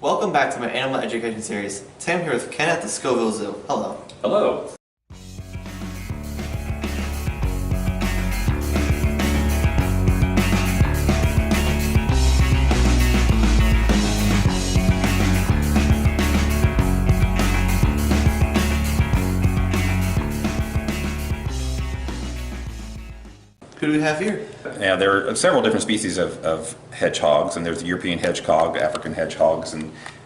Welcome back to my animal education series. Today I'm here with Ken at the Scovill Zoo. Hello. Hello. Who do we have here? Yeah, there are several different species of hedgehogs, and there's the European hedgehog, African hedgehogs,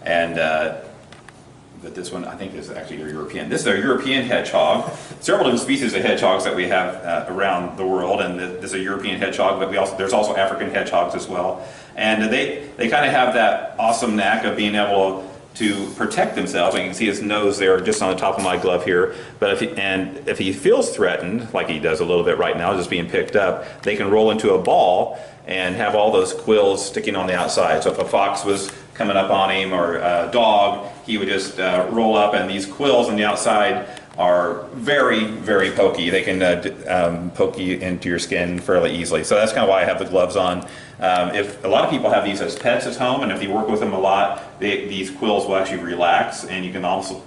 but this one I think is actually a European. This is a European hedgehog. Several different species of hedgehogs that we have around the world, and this is a European hedgehog, but there's also African hedgehogs as well. And they kind of have that awesome knack of being able to protect themselves. You can see his nose there just on the top of my glove here. But if he feels threatened, like he does a little bit right now, just being picked up, they can roll into a ball and have all those quills sticking on the outside. So if a fox was coming up on him or a dog, he would just roll up, and these quills on the outside are very, very pokey. They can poke you into your skin fairly easily. So that's kind of why I have the gloves on. If a lot of people have these as pets at home, and if you work with them a lot, these quills will actually relax, and you can also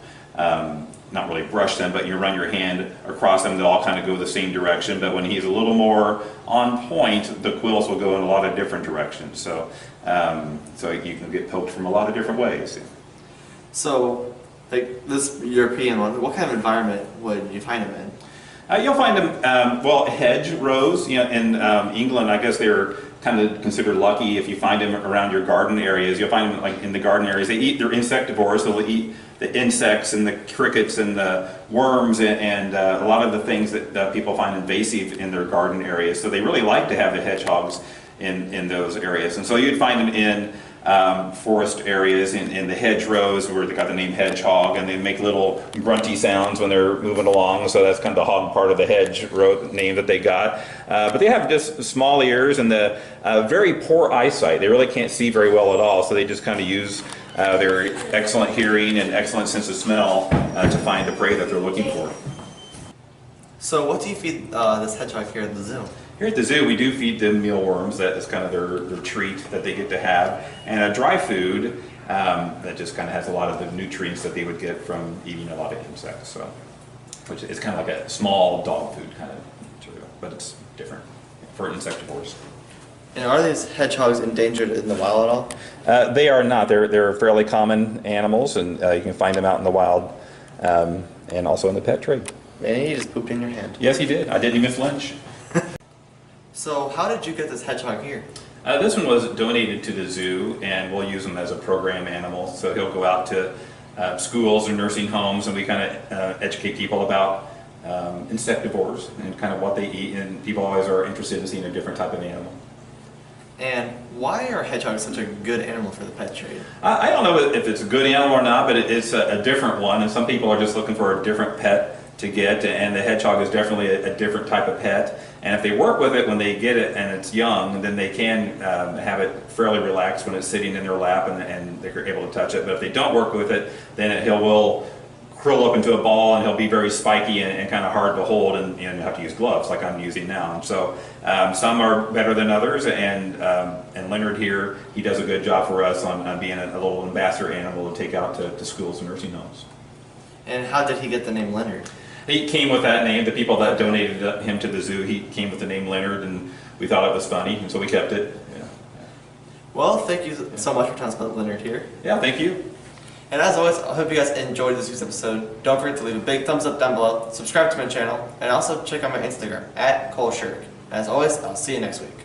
not really brush them, but you run your hand across them. They'll all kind of go the same direction. But when he's a little more on point, the quills will go in a lot of different directions. So you can get poked from a lot of different ways. So, like this European one, what kind of environment would you find him in? You'll find them, hedge rows. You know, in England, I guess they're kind of considered lucky if you find them around your garden areas. You'll find them like in the garden areas. They're insectivores, so they'll eat the insects and the crickets and the worms and a lot of the things that people find invasive in their garden areas. So they really like to have the hedgehogs in those areas. And so you'd find them in forest areas, in the hedgerows where they got the name hedgehog, and they make little grunty sounds when they're moving along, so that's kind of the hog part of the hedgerow name that they got. But they have just small ears and the very poor eyesight. They really can't see very well at all, so they just kind of use their excellent hearing and excellent sense of smell to find the prey that they're looking for. So what do you feed this hedgehog here at the zoo? Here at the zoo, we do feed them mealworms. That is kind of their treat that they get to have, and a dry food that just kind of has a lot of the nutrients that they would get from eating a lot of insects. So, which is kind of like a small dog food kind of material, but it's different for insectivores. And are these hedgehogs endangered in the wild at all? They are not. They're fairly common animals, and you can find them out in the wild and also in the pet trade. Man, he just pooped in your hand. Yes, he did. I didn't even flinch. So how did you get this hedgehog here? This one was donated to the zoo, and we'll use him as a program animal. So he'll go out to schools or nursing homes, and we kind of educate people about insectivores and kind of what they eat, and people always are interested in seeing a different type of animal. And why are hedgehogs such a good animal for the pet trade? I don't know if it's a good animal or not, but it's a different one, and some people are just looking for a different pet to get, and the hedgehog is definitely a different type of pet. And if they work with it when they get it and it's young, then they can have it fairly relaxed when it's sitting in their lap and they're able to touch it. But if they don't work with it, then he will curl up into a ball, and he'll be very spiky and kind of hard to hold, and you have to use gloves like I'm using now. And so some are better than others, and Leonard here, he does a good job for us on being a little ambassador animal to take out to schools and nursing homes. And how did he get the name Leonard? He came with that name. The people that donated him to the zoo, he came with the name Leonard, and we thought it was funny, and so we kept it. Yeah. Well, thank you so much for telling us about Leonard here. Yeah, thank you. And as always, I hope you guys enjoyed this week's episode. Don't forget to leave a big thumbs up down below, subscribe to my channel, and also check out my Instagram, @ColeShirk. As always, I'll see you next week.